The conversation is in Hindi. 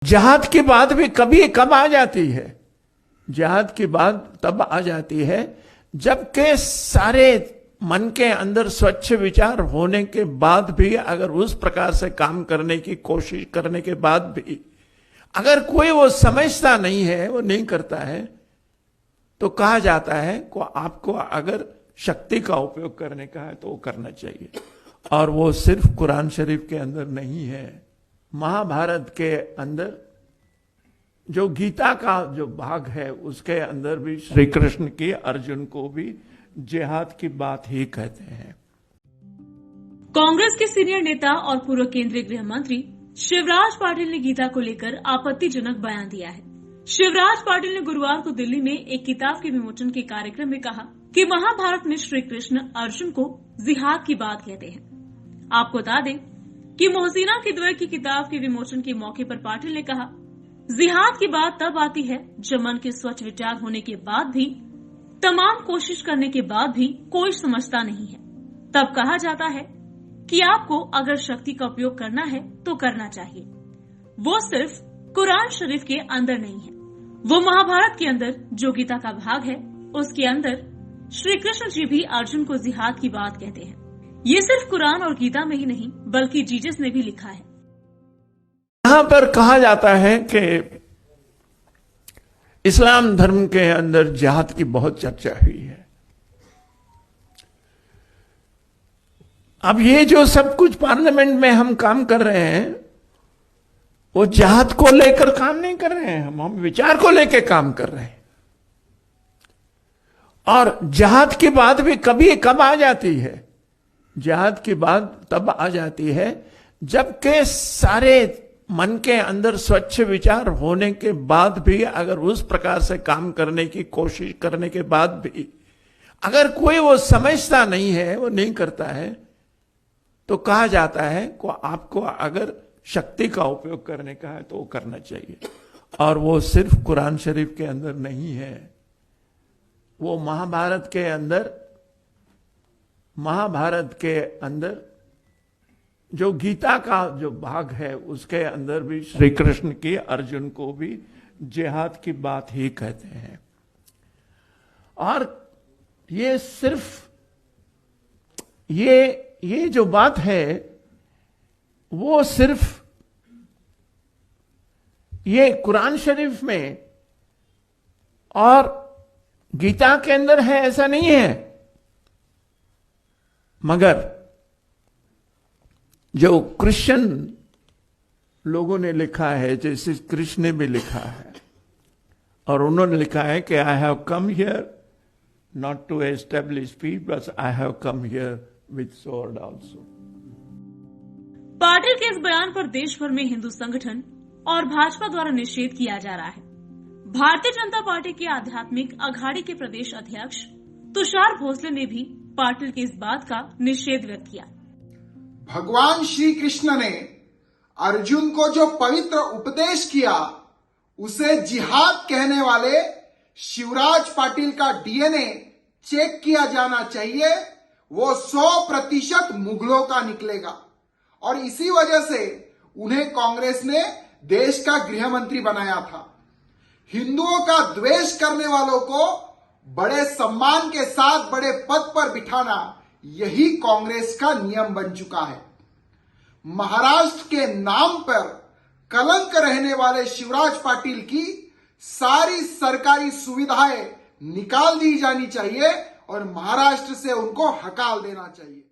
जिहाद की बात भी कभी कब आ जाती है। जिहाद की बात तब आ जाती है जबकि सारे मन के अंदर स्वच्छ विचार होने के बाद भी, अगर उस प्रकार से काम करने की कोशिश करने के बाद भी अगर कोई वो समझता नहीं है, वो नहीं करता है, तो कहा जाता है को आपको अगर शक्ति का उपयोग करने का है तो वो करना चाहिए। और वो सिर्फ कुरान शरीफ के अंदर नहीं है, महाभारत के अंदर जो गीता का जो भाग है उसके अंदर भी श्री कृष्ण की अर्जुन को भी जिहाद की बात ही कहते हैं। कांग्रेस के सीनियर नेता और पूर्व केंद्रीय गृह मंत्री शिवराज पाटिल ने गीता को लेकर आपत्तिजनक बयान दिया है। शिवराज पाटिल ने गुरुवार को दिल्ली में एक किताब के विमोचन के कार्यक्रम में कहा कि महाभारत में श्री कृष्ण अर्जुन को जिहाद की बात कहते हैं। आपको बता दें कि मोहसिना किदवई की किताब के विमोचन के मौके पर पाटिल ने कहा, जिहाद की बात तब आती है जब मन के स्वच्छ विचार होने के बाद भी, तमाम कोशिश करने के बाद भी कोई समझता नहीं है। तब कहा जाता है कि आपको अगर शक्ति का उपयोग करना है तो करना चाहिए। वो सिर्फ कुरान शरीफ के अंदर नहीं है, वो महाभारत के अंदर जो गीता का भाग है उसके अंदर श्री कृष्ण जी भी अर्जुन को जिहाद की बात कहते हैं। ये सिर्फ कुरान और गीता में ही नहीं बल्कि जीसस ने भी लिखा है। यहां पर कहा जाता है कि इस्लाम धर्म के अंदर जिहाद की बहुत चर्चा हुई है। अब ये जो सब कुछ पार्लियामेंट में हम काम कर रहे हैं वो जिहाद को लेकर काम नहीं कर रहे हैं, हम विचार को लेकर काम कर रहे हैं। और जिहाद की बात भी कभी कब आ जाती है। जिहाद की बात तब आ जाती है जबकि सारे मन के अंदर स्वच्छ विचार होने के बाद भी, अगर उस प्रकार से काम करने की कोशिश करने के बाद भी अगर कोई वो समझता नहीं है, वो नहीं करता है, तो कहा जाता है को आपको अगर शक्ति का उपयोग करने का है तो वो करना चाहिए। और वो सिर्फ कुरान शरीफ के अंदर नहीं है, वो महाभारत के अंदर जो गीता का जो भाग है उसके अंदर भी श्री कृष्ण की अर्जुन को भी जिहाद की बात ही कहते हैं। और ये सिर्फ ये जो बात है वो सिर्फ ये कुरान शरीफ में और गीता के अंदर है ऐसा नहीं है, मगर जो क्रिश्चियन लोगों ने लिखा है, जैसे कृष्ण ने भी लिखा है, और उन्होंने लिखा है कि I have come here not to establish peace but I have come here with sword also. Patil के इस बयान पर देश भर में हिंदू संगठन और भाजपा द्वारा निषेध किया जा रहा है। भारतीय जनता पार्टी के आध्यात्मिक अघाड़ी के प्रदेश अध्यक्ष तुषार भोसले ने भी पाटिल की इस बात का निषेध व्यक्त किया। भगवान श्री कृष्ण ने अर्जुन को जो पवित्र उपदेश किया उसे जिहाद कहने वाले शिवराज पाटिल का डीएनए चेक किया जाना चाहिए। वो 100% मुगलों का निकलेगा और इसी वजह से उन्हें कांग्रेस ने देश का गृह मंत्री बनाया था। हिंदुओं का द्वेष करने वालों को बड़े सम्मान के साथ बड़े पद पर बिठाना यही कांग्रेस का नियम बन चुका है। महाराष्ट्र के नाम पर कलंक रहने वाले शिवराज पाटिल की सारी सरकारी सुविधाएं निकाल दी जानी चाहिए और महाराष्ट्र से उनको हकाल देना चाहिए।